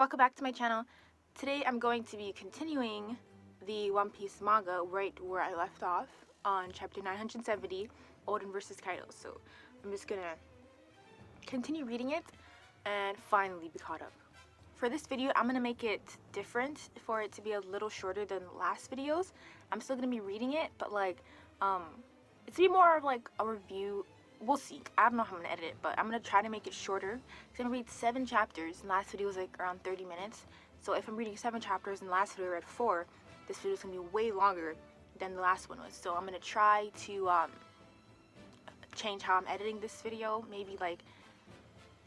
Welcome back to my channel. Today I'm going to be continuing the One Piece manga right where I left off on chapter 970, Oden vs. Kaido. So I'm just gonna continue reading it and finally be caught up. For this video, I'm gonna make it different for it to be a little shorter than last videos. I'm still gonna be reading it, but it's gonna be more of like a review. We'll see. I don't know how I'm gonna edit it, but I'm gonna try to make it shorter. I'm gonna read 7 chapters, and last video was like around 30 minutes. So if I'm reading 7 chapters and the last video I read 4, this video is gonna be way longer than the last one was. So I'm gonna try to change how I'm editing this video. Maybe like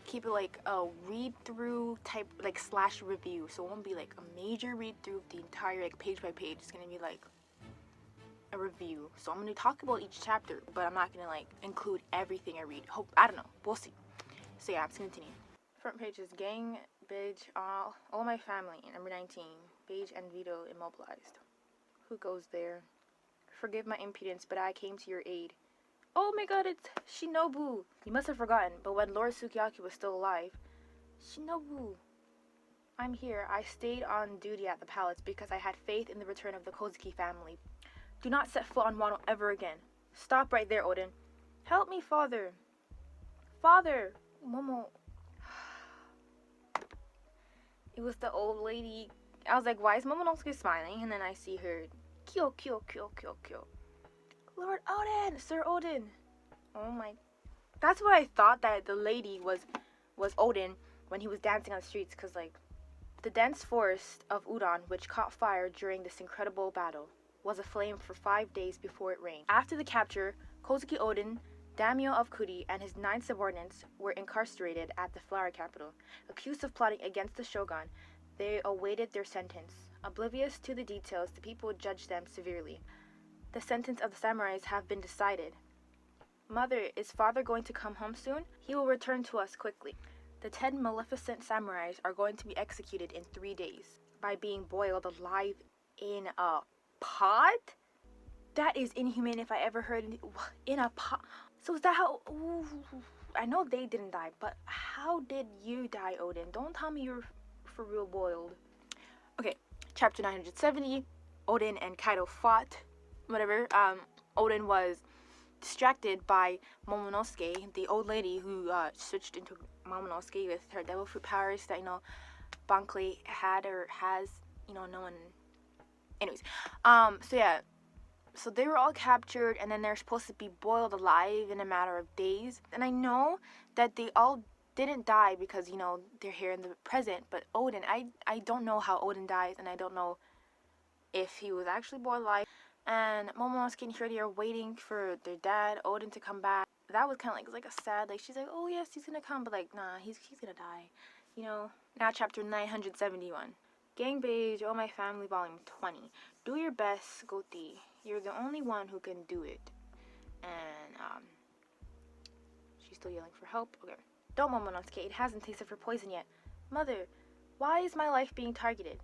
keep it like a read through type, like slash review. So it won't be like a major read through of the entire like page by page. It's gonna be like a review. So I'm gonna talk about each chapter, but I'm not gonna like include everything I read. I don't know. We'll see. So yeah, I'm just gonna continue. Front page is Gang, Bidge, all my family. Number 19. Bidge and Vito immobilized. Who goes there? Forgive my impudence, but I came to your aid. Oh my god, it's Shinobu! You must have forgotten, but when Lord Sukiyaki was still alive. Shinobu! I'm here. I stayed on duty at the palace because I had faith in the return of the Kozuki family. Do not set foot on Wano ever again. Stop right there, Oden. Help me, father. Father! Momo. It was the old lady. I was like, why is Momonosuke smiling? And then I see her. Kyo, kyo, kyo, kyo, kyo. Lord Oden! Sir Oden! Oh my. That's what I thought, that the lady was Oden when he was dancing on the streets. Because, like, the dense forest of Udon, which caught fire during this incredible battle, was aflame for 5 days before it rained. After the capture, Kozuki Oden, daimyo of Kuri, and his 9 subordinates were incarcerated at the flower capital. Accused of plotting against the shogun, they awaited their sentence. Oblivious to the details, the people judged them severely. The sentence of the samurais have been decided. Mother, is father going to come home soon? He will return to us quickly. The 10 maleficent samurais are going to be executed in 3 days by being boiled alive in a pot? That is inhumane if I ever heard it. In a pot. So is that how... Ooh, I know they didn't die, but how did you die, Oden? Don't tell me you're for real boiled. Okay, chapter 970. Oden and Kaido fought. Whatever. Oden was distracted by Momonosuke, the old lady who switched into Momonosuke with her devil fruit powers that, Bankley had or has, no one... Anyways, so yeah, so they were all captured, and then they're supposed to be boiled alive in a matter of days. And I know that they all didn't die because, they're here in the present, but Oden, I don't know how Oden dies, and I don't know if he was actually boiled alive. And Momonosuke and Hirodi are waiting for their dad, Oden, to come back. That was kind of like a sad, she's like, oh yes, he's gonna come, but nah, he's gonna die, Now chapter 971. Gang Beige, Oh My Family, Volume 20. Do your best, Goti. You're the only one who can do it. And, she's still yelling for help. Okay. Don't, Momonosuke. It hasn't tasted for poison yet. Mother, why is my life being targeted?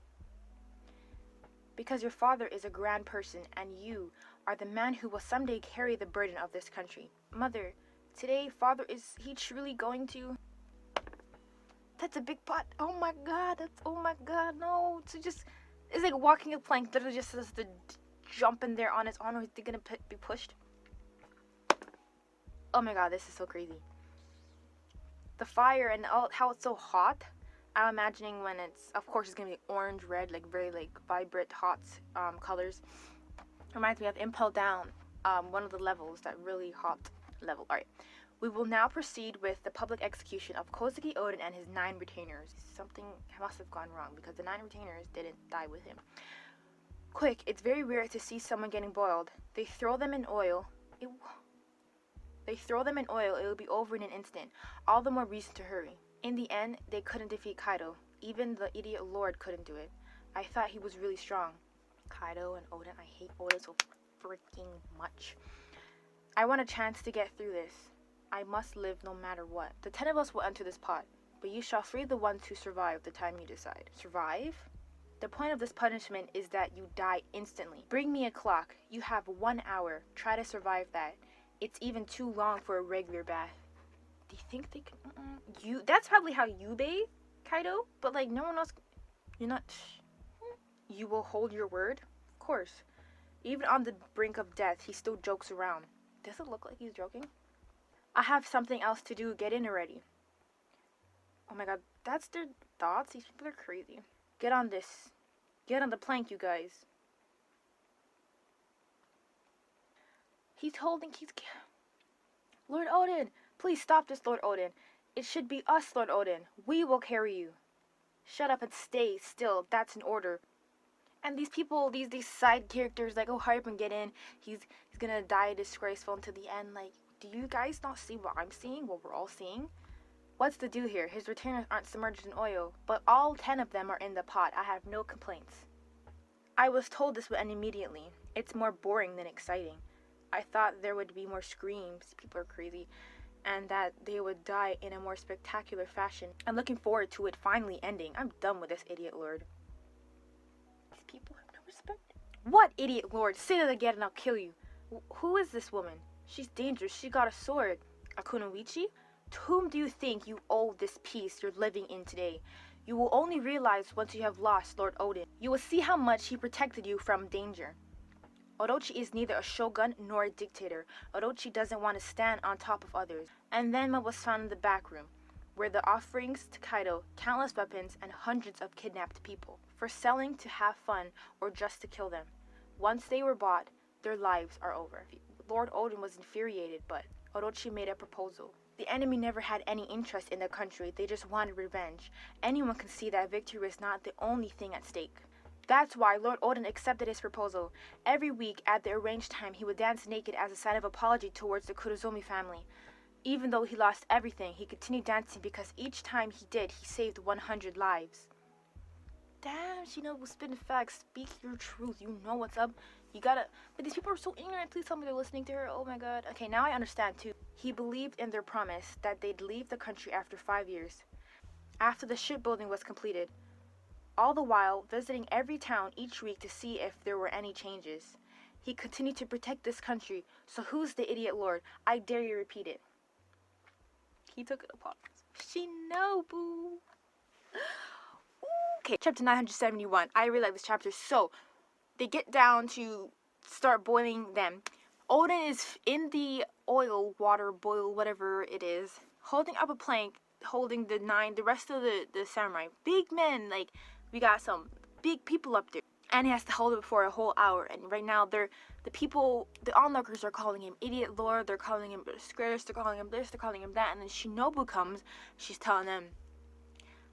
Because your father is a grand person, and you are the man who will someday carry the burden of this country. Mother, today, father, is he truly going to... That's a big pot. Oh my god, oh my god, no. It's like walking a plank. Literally just has to jump in there on its own, or is it gonna be pushed? Oh my god, this is so crazy. The fire and how it's so hot. I'm imagining when of course it's gonna be orange, red, very vibrant, hot colors. Reminds me of Impel Down, one of the levels, that really hot level. Alright. We will now proceed with the public execution of Kozuki Oden and his 9 retainers. Something must have gone wrong because the 9 retainers didn't die with him. Quick, it's very rare to see someone getting boiled. They throw them in oil. It will be over in an instant. All the more reason to hurry. In the end, they couldn't defeat Kaido. Even the idiot Lord couldn't do it. I thought he was really strong. Kaido and Oden, I hate Oden so freaking much. I want a chance to get through this. I must live no matter what. The 10 of us will enter this pot, but you shall free the ones who survive the time you decide. Survive? The point of this punishment is that you die instantly. Bring me a clock. You have 1 hour. Try to survive that. It's even too long for a regular bath. Do you think they can... That's probably how you bathe? Kaido, but like no one else. You're not. You will hold your word? Of course. Even on the brink of death, he still jokes around. Does it look like he's joking? I have something else to do. Get in already. Oh my god, that's their thoughts? These people are crazy. Get on this. Get on the plank, you guys. He's holding. Lord Odin! Please stop this, Lord Odin. It should be us, Lord Odin. We will carry you. Shut up and stay still. That's an order. And these people, these side characters, like, oh, hurry up and get in. He's gonna die disgraceful until the end. Like, do you guys not see what I'm seeing? What we're all seeing? What's the do here? His retainers aren't submerged in oil, but all 10 of them are in the pot. I have no complaints. I was told this would end immediately. It's more boring than exciting. I thought there would be more screams. People are crazy. And that they would die in a more spectacular fashion. I'm looking forward to it finally ending. I'm done with this idiot lord. These people have no respect. What idiot lord? Say that again and I'll kill you. Who is this woman? She's dangerous. She got a sword. A kunoichi? To whom do you think you owe this peace you're living in today? You will only realize once you have lost Lord Odin. You will see how much he protected you from danger. Orochi is neither a shogun nor a dictator. Orochi doesn't want to stand on top of others. And then what was found in the back room, where the offerings to Kaido, countless weapons, and hundreds of kidnapped people, for selling to have fun or just to kill them. Once they were bought, their lives are over. Lord Odin was infuriated, but Orochi made a proposal. The enemy never had any interest in the country, they just wanted revenge. Anyone can see that victory was not the only thing at stake. That's why Lord Odin accepted his proposal. Every week at the arranged time, he would dance naked as a sign of apology towards the Kurozomi family. Even though he lost everything, he continued dancing because each time he did, he saved 100 lives. Damn, Shinobu spitting facts. Speak your truth. You know what's up. You gotta... But these people are so ignorant. Please tell me they're listening to her. Oh my god. Okay, now I understand too. He believed in their promise that they'd leave the country after 5 years. After the shipbuilding was completed. All the while, visiting every town each week to see if there were any changes. He continued to protect this country, so who's the idiot lord? I dare you repeat it. He took it upon Shinobu. Okay, chapter 971. I really like this chapter. So, they get down to start boiling them. Odin is in the oil, water, boil, whatever it is, holding up a plank, holding the rest of the samurai. Big men, like, we got some big people up there. And he has to hold it for a whole hour. And right now, the onlookers are calling him idiot lord. They're calling him disgrace. They're calling him this. They're calling him that. And then Shinobu comes. She's telling them,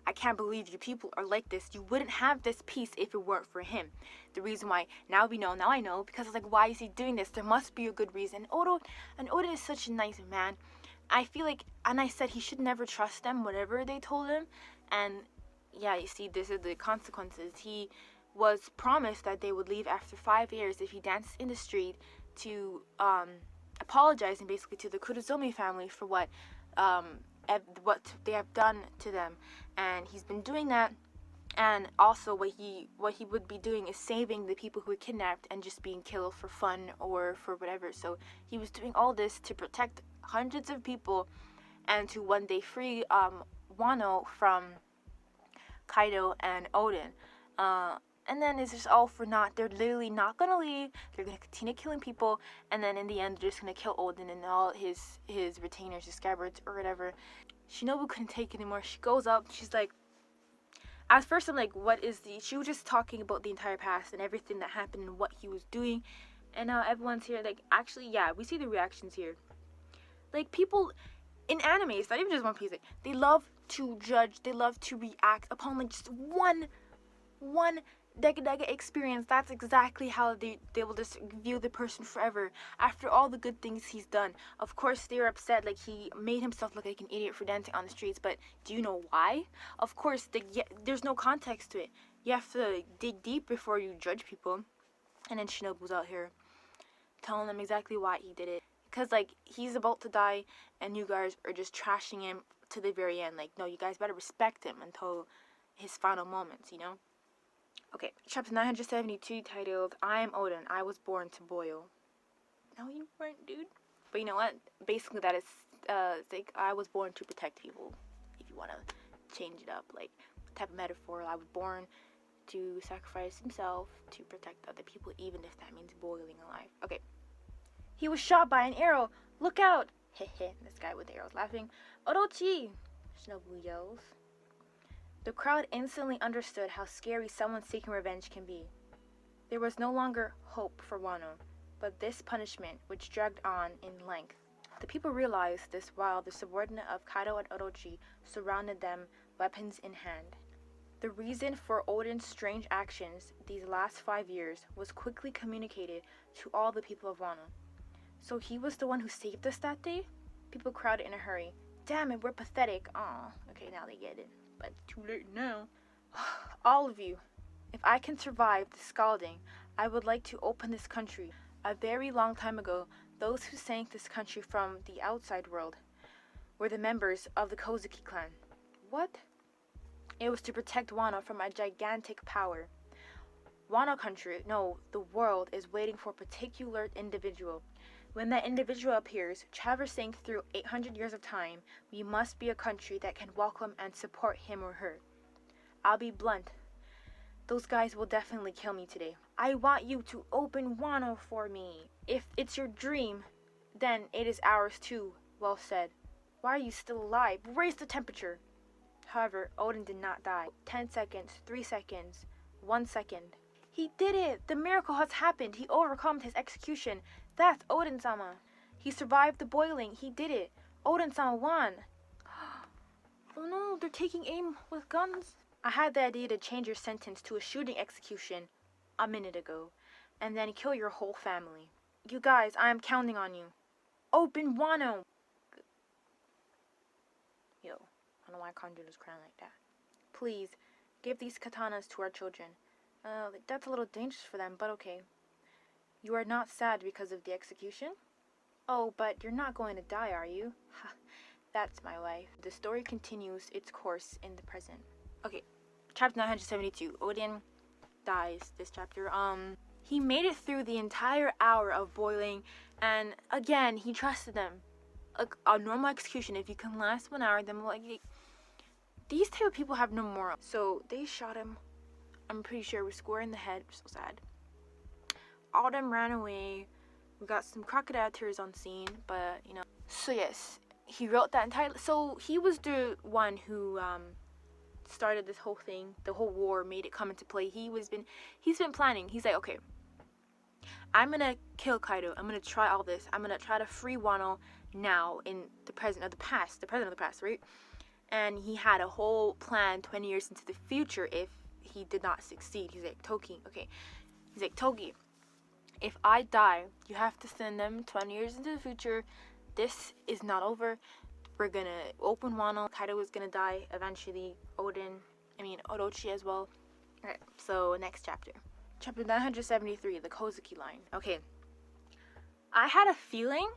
I can't believe you people are like this. You wouldn't have this peace if it weren't for him. The reason why, now I know. Because it's like, why is he doing this? There must be a good reason. And Odin is such a nice man. I feel like, and I said he should never trust them, whatever they told him. And yeah, you see, this is the consequences. He was promised that they would leave after 5 years if he danced in the street to apologizing basically to the Kurozomi family for what they have done to them. And he's been doing that. And also what he would be doing is saving the people who were kidnapped and just being killed for fun or for whatever. So he was doing all this to protect hundreds of people and to one day free Wano from Kaido and Odin. And then it's just all for naught. They're literally not gonna leave. They're gonna continue killing people, and then in the end, they're just gonna kill Odin and all his retainers, his scabbards, or whatever. Shinobu couldn't take it anymore. She goes up. She's like, at first I'm like, what is the? She was just talking about the entire past and everything that happened and what he was doing, and now everyone's here. Like, actually, yeah, we see the reactions here. Like, people in anime, it's not even just One Piece. Like, they love to judge. They love to react upon like just one Dega experience. That's exactly how they will just view the person forever after all the good things he's done. Of course they were upset, like he made himself look like an idiot for dancing on the streets, but do you know why? Of course there's no context to it. You have to dig deep before you judge people. And then Shinobu's out here telling them exactly why he did it, because like he's about to die and you guys are just trashing him to the very end. Like, no, you guys better respect him until his final moments, you know. Okay, chapter 972, titled, I am Odin, I was born to boil. No, you weren't, dude. But you know what? Basically, that is, like, I was born to protect people, if you want to change it up, like type of metaphor. I was born to sacrifice himself to protect other people, even if that means boiling alive. Okay. He was shot by an arrow. Look out! Hehe, this guy with the arrows laughing. Orochi! Shinobu yells. The crowd instantly understood how scary someone seeking revenge can be. There was no longer hope for Wano, but this punishment, which dragged on in length. The people realized this while the subordinate of Kaido and Orochi surrounded them, weapons in hand. The reason for Oden's strange actions these last 5 years was quickly communicated to all the people of Wano. So he was the one who saved us that day? People crowded in a hurry. Damn it, we're pathetic. Aw, okay, now they get it. But too late now. All of you, if I can survive the scalding, I would like to open this country. A very long time ago, those who sank this country from the outside world were the members of the Kozuki clan. What? It was to protect Wano from a gigantic power. Wano country, no, the world is waiting for a particular individual. When that individual appears, traversing through 800 years of time, we must be a country that can welcome and support him or her. I'll be blunt. Those guys will definitely kill me today. I want you to open Wano for me. If it's your dream, then it is ours too. Well said. Why are you still alive? Raise the temperature. However, Oden did not die. 10 seconds, 3 seconds, 1 second. He did it! The miracle has happened. He overcome his execution. That's Oden-sama. He survived the boiling. He did it. Oden-sama won. Oh no, they're taking aim with guns. I had the idea to change your sentence to a shooting execution a minute ago, and then kill your whole family. You guys, I am counting on you. Open Wano! Yo, I don't know why Kanjun is crying like that. Please, give these katanas to our children. That's a little dangerous for them, but okay. You are not sad because of the execution? Oh, but you're not going to die, are you? Ha, that's my wife. The story continues its course in the present. Okay, chapter 972. Oden dies this chapter. He made it through the entire hour of boiling, and again, he trusted them. A normal execution, if you can last 1 hour, then these type of people have no moral. So they shot him. I'm pretty sure we're square in the head. So sad. All them ran away. We got some crocodile tears on scene, but you know. So yes, he wrote that entire. So he was the one who started this whole thing, the whole war, made it come into play. He's been planning. He's like, okay, I'm gonna kill Kaido. I'm gonna try all this. I'm gonna try to free Wano now in the present of the past, right? And he had a whole plan 20 years into the future if he did not succeed. He's like, Toki, okay. He's like, Toki, if I die, you have to send them 20 years into the future. This is not over. We're gonna open Wano. Kaido is gonna die eventually. Orochi as well. Alright, so next chapter. Chapter 973, the Kozuki line. Okay. I had a feeling,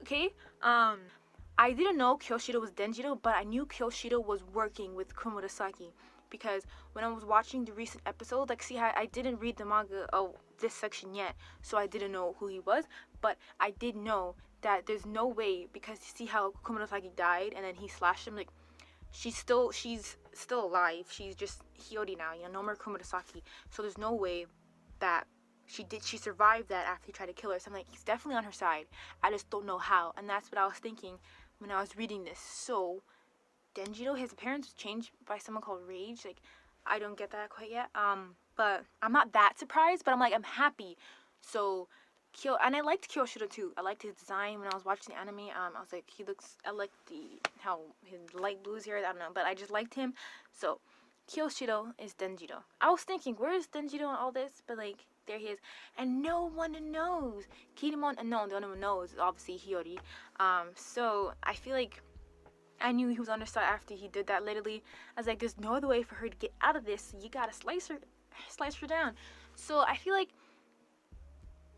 okay, I didn't know Kyoshiro was Denjiro, but I knew Kyoshiro was working with Kumurasaki. Because when I was watching the recent episode, I didn't read the manga of this section yet, so I didn't know who he was, but I did know that there's no way, because you see how Kumurasaki died and then he slashed him, she's still alive. She's just Hiyori now, no more Kumurasaki. So there's no way that she survived that after he tried to kill her. So I'm like, he's definitely on her side. I just don't know how. And that's what I was thinking when I was reading this. So Denjiro, his appearance was changed by someone called Rage. I don't get that quite yet. But I'm not that surprised, but I'm happy. So and I liked Kyoshiro too. I liked his design when I was watching the anime. I was like, I like how his light blue is here. I don't know, but I just liked him. So Kyoshiro is Denjiro. I was thinking, where is Denjiro and all this? But there he is, and no one knows. Kinemon, the only one knows is obviously Hiyori. So I feel like I knew he was on her side after he did that. Literally, I was like, there's no other way for her to get out of this. You gotta slice her down. So I feel like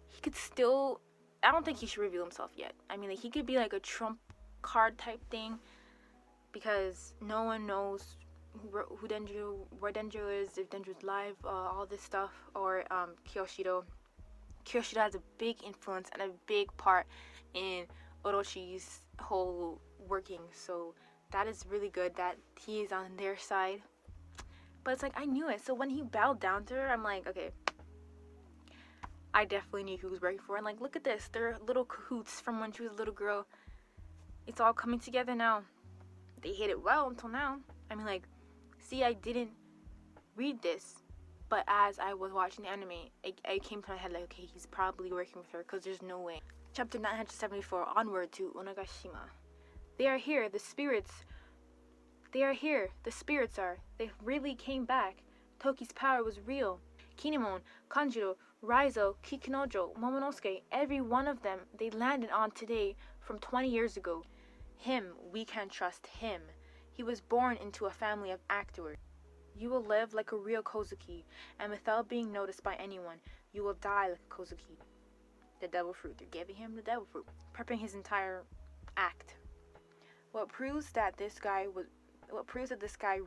he could still. I don't think he should reveal himself yet. He could be a trump card type thing, because no one knows who Denjiro, where Denjiro is, if Denjiro's alive, all this stuff, or Kyoshiro. Kyoshiro has a big influence and a big part in Orochi's whole working, so that is really good that he is on their side. But it's like, I knew it. So when he bowed down to her, I'm like, okay, I definitely knew who he was working for. And like, look at this. They're little cahoots from when she was a little girl. It's all coming together now. They hid it well until now. I mean, like, see, I didn't read this. But as I was watching the anime, it came to my head like, okay, he's probably working with her because there's no way. Chapter 974, onward to Onagashima. They are here, the spirits. They are here, the spirits are. They really came back. Toki's power was real. Kinemon, Kanjiro, Raizo, Kikunojo, Momonosuke, every one of them, they landed on today from 20 years ago. Him, we can trust him. He was born into a family of actors. You will live like a real Kozuki, and without being noticed by anyone, you will die like a Kozuki. The devil fruit. They're giving him the devil fruit. Prepping his entire act. What proves that this guy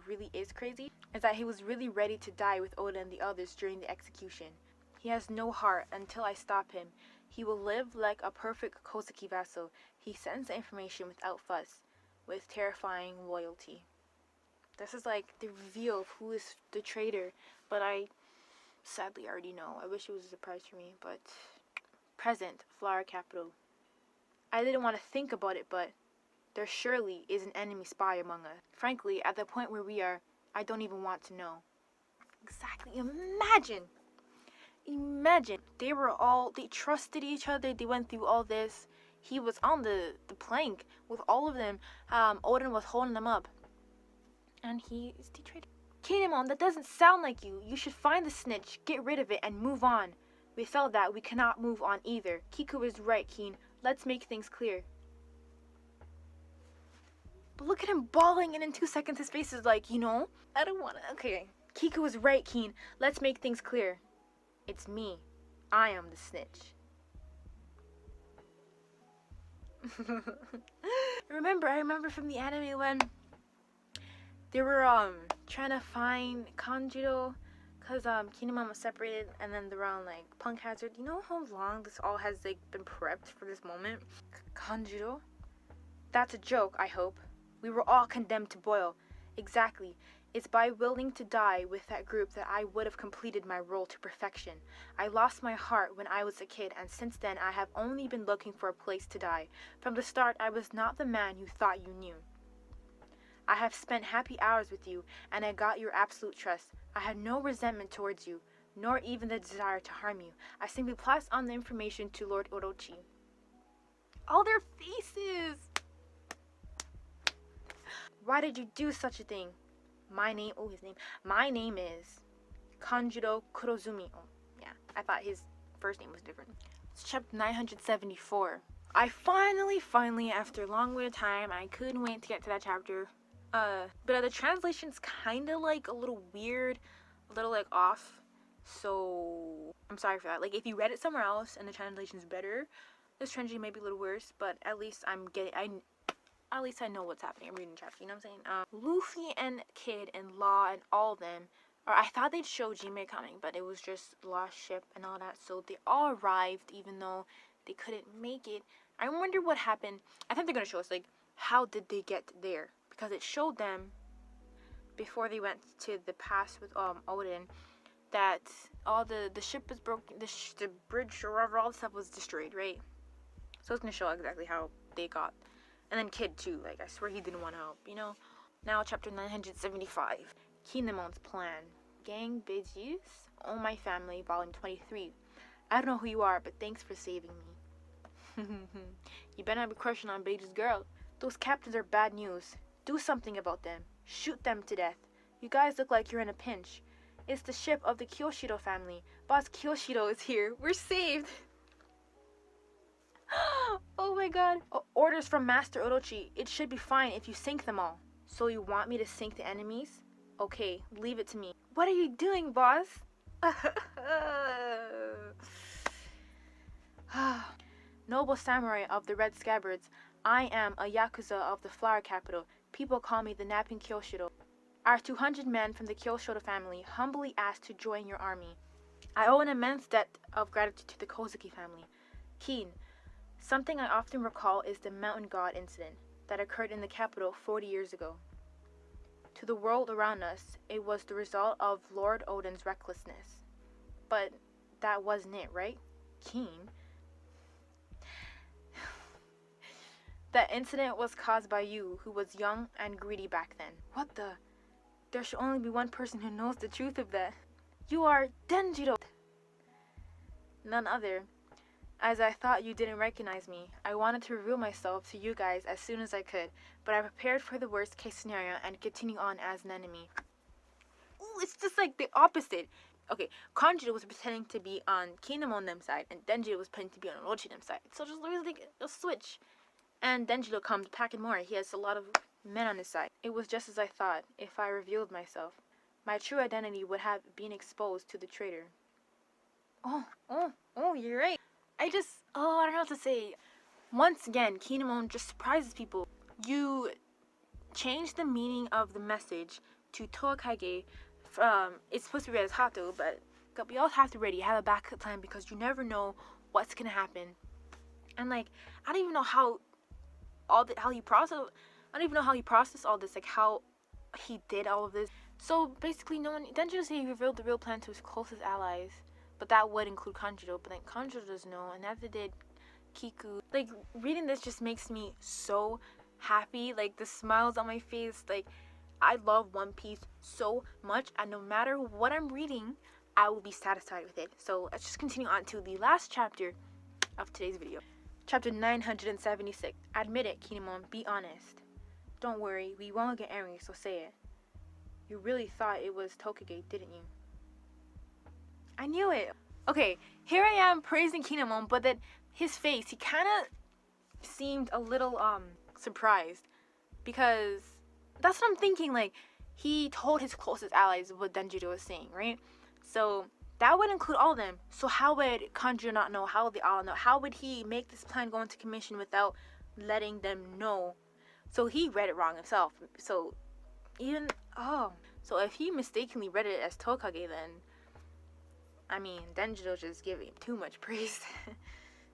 really is crazy is that he was really ready to die with Oda and the others during the execution. He has no heart until I stop him. He will live like a perfect Kozuki vassal. He sends the information without fuss, with terrifying loyalty. This is like the reveal of who is the traitor, but I sadly already know. I wish it was a surprise for me, but present, Flower Capital. I didn't want to think about it, but there surely is an enemy spy among us. Frankly, at the point where we are, I don't even want to know. Exactly. Imagine. They trusted each other. They went through all this. He was on the plank with all of them. Odin was holding them up. And he is the traitor. Kinemon, that doesn't sound like you. You should find the snitch, get rid of it, and move on. Without that, we cannot move on either. Kiku is right, Keen. Let's make things clear. But look at him bawling, and in 2 seconds his face is like, I don't want to. Okay. Kiku is right, Keen. Let's make things clear. It's me. I am the snitch. I remember from the anime when they were trying to find Kanjiro because Kinemon was separated, and then they're on like Punk Hazard. You know how long this all has like been prepped for this moment? Kanjiro? That's a joke, I hope. We were all condemned to boil. Exactly. It's by willing to die with that group that I would have completed my role to perfection. I lost my heart when I was a kid, and since then I have only been looking for a place to die. From the start, I was not the man you thought you knew. I have spent happy hours with you, and I got your absolute trust. I had no resentment towards you, nor even the desire to harm you. I simply passed on the information to Lord Orochi. All their faces! Why did you do such a thing? My name is Kanjiro Kurozumi. Oh, yeah, I thought his first name was different. It's chapter 974. I finally, after a long wait of time, I couldn't wait to get to that chapter. But the translation's kind of like a little weird, a little like off. So I'm sorry for that. Like if you read it somewhere else and the translation's better, this translation may be a little worse. But at least I know what's happening. I'm reading the chapter. You know what I'm saying? Luffy and Kid and Law and all of them. Or I thought they'd show Jinbei coming, but it was just Lost Ship and all that. So they all arrived, even though they couldn't make it. I wonder what happened. I think they're gonna show us like how did they get there. Because it showed them before they went to the pass with Odin that all the ship was broken, the bridge or whatever, all the stuff was destroyed, right? So it's gonna show exactly how they got, and then Kid too. Like I swear he didn't want help, Now chapter 975, Kinemon's plan. Gang Bijis, Oh My Family, volume 23. I don't know who you are, but thanks for saving me. You better not be crushing on Beiji's girl. Those captains are bad news. Do something about them. Shoot them to death. You guys look like you're in a pinch. It's the ship of the Kyoshiro family. Boss Kyoshiro is here. We're saved. Oh my god. Orders from Master Orochi. It should be fine if you sink them all. So you want me to sink the enemies? Okay, leave it to me. What are you doing, boss? Noble samurai of the Red Scabbards, I am a Yakuza of the Flower Capital. People call me the Napping Kyoshiro. Our 200 men from the Kyoshiro family humbly asked to join your army. I owe an immense debt of gratitude to the Kozuki family. Keen, something I often recall is the Mountain God incident. that occurred in the capital 40 years ago. To the world around us, it was the result of Lord Odin's recklessness. But that wasn't it, right? Keen. That incident was caused by you, who was young and greedy back then. What the? There should only be one person who knows the truth of that. You are Denjiro. None other. As I thought you didn't recognize me, I wanted to reveal myself to you guys as soon as I could, but I prepared for the worst case scenario and continue on as an enemy. Ooh, it's just like the opposite. Okay, Kanjiro was pretending to be on Kinemon them side, and Denjiro was pretending to be on Orochi them side. So just literally like a switch. And Denjiro comes packing more. He has a lot of men on his side. It was just as I thought. If I revealed myself, my true identity would have been exposed to the traitor. Oh, you're right. I don't know what to say. Once again, Kinemon just surprises people. You change the meaning of the message to Toakage from, it's supposed to be read as Hato, but we all have to ready, have a backup plan because you never know what's gonna happen. And like, I don't even know how he processed all this, like how he did all of this. So basically, Denjiro said he revealed the real plan to his closest allies, but that would include Kanjiro. But then Kanjiro doesn't know, and neither did Kiku. Like, reading this just makes me so happy. Like, the smiles on my face. Like, I love One Piece so much, and no matter what I'm reading, I will be satisfied with it. So let's just continue on to the last chapter of today's video. Chapter 976. Admit it, Kinemon. Be honest. Don't worry, we won't get angry, so say it. You really thought it was Tokage, didn't you? I knew it. Okay, here I am praising Kinemon, but then his face, he kind of seemed a little surprised, because that's what I'm thinking. Like, he told his closest allies what Denjiro was saying, right? So that would include all of them. So how would Kanjiro not know? How would they all know? How would he make this plan go into commission without letting them know? So he read it wrong himself. So if he mistakenly read it as Tokage, then I mean, Denjiro just gave him too much praise.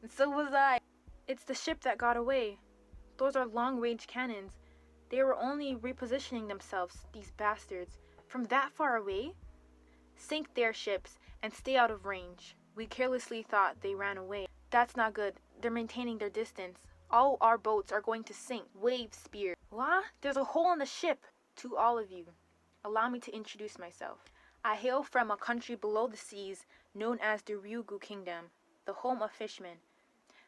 And so was I. It's the ship that got away. Those are long-range cannons. They were only repositioning themselves, these bastards, from that far away. Sink their ships and stay out of range. We carelessly thought they ran away. That's not good. They're maintaining their distance. All our boats are going to sink. Wave spear. What? There's a hole in the ship. To all of you, allow me to introduce myself. I hail from a country below the seas known as the Ryugu Kingdom, the home of fishmen.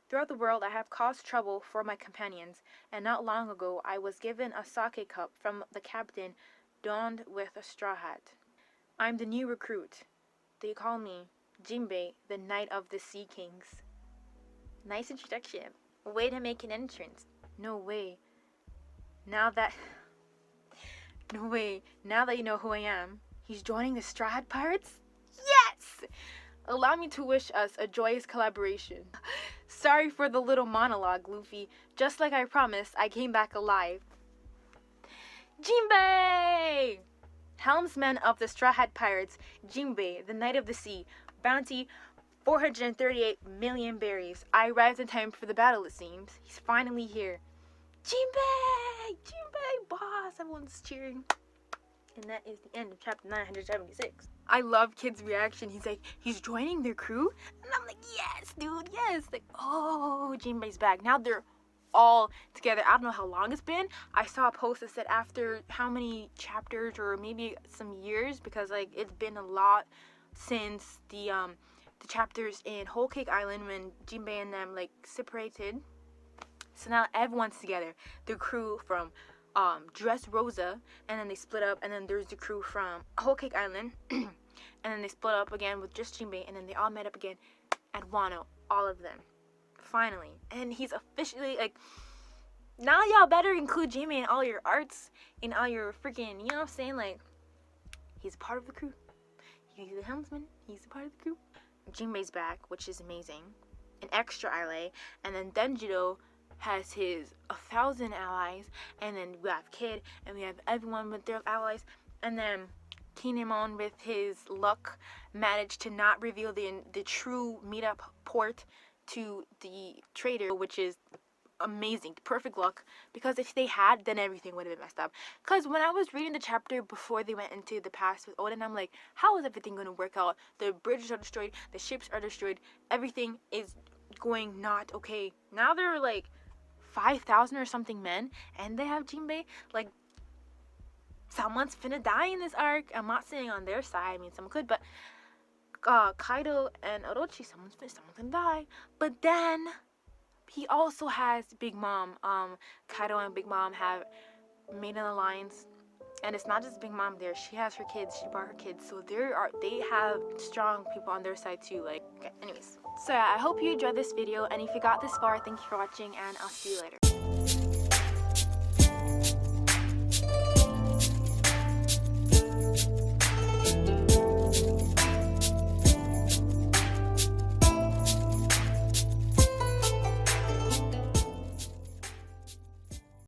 Throughout the world I have caused trouble for my companions, and not long ago I was given a sake cup from the captain donned with a straw hat. I'm the new recruit. They call me Jinbei, the Knight of the Sea Kings. Nice introduction. Way to make an entrance. No way. Now that you know who I am, he's joining the Straw Hat Pirates? Yes! Allow me to wish us a joyous collaboration. Sorry for the little monologue, Luffy. Just like I promised, I came back alive. Jinbei! Helmsman of the Straw Hat Pirates, Jinbei, the Knight of the Sea. Bounty, 438 million berries. I arrived in time for the battle, it seems. He's finally here. Jinbei! Jinbei, boss! Everyone's cheering. And that is the end of chapter 976. I love Kid's reaction. He's like, he's joining their crew? And I'm like, yes, dude, yes. Like, oh, Jinbei's back. Now they're all together. I don't know how long it's been. I saw a post that said after how many chapters or maybe some years, because like it's been a lot since the chapters in Whole Cake Island when Jinbei and them like separated. So now everyone's together. The crew from Dressrosa, and then they split up, and then there's the crew from Whole Cake Island, and then they split up again with just Jinbei, and then they all met up again at Wano, all of them, finally. And he's officially, like, now y'all better include Jinbei in all your arts, in all your freaking, you know what I'm saying, like, he's a part of the crew. He's the helmsman, he's a part of the crew. Jinbei's back, which is amazing, an extra ally, and then Denjiro has his 1,000 allies, and then we have Kid, and we have everyone with their allies, and then Kinemon with his luck managed to not reveal the true meetup port to the traitor, which is amazing, perfect luck, because if they had, then everything would have been messed up. Because when I was reading the chapter before they went into the past with Odin, I'm like, how is everything going to work out? The bridges are destroyed, the ships are destroyed, everything is going not okay. Now they're like 5,000 or something men, and they have Jinbei. Like, someone's finna die in this arc. I'm not saying on their side, I mean, someone could, but Kaido and Orochi, someone's gonna die. But then he also has Big Mom. Kaido and Big Mom have made an alliance, and it's not just Big Mom there. She has her kids. She brought her kids, so they have strong people on their side too. Like, okay, anyways. So yeah, I hope you enjoyed this video, and if you got this far, thank you for watching, and I'll see you later.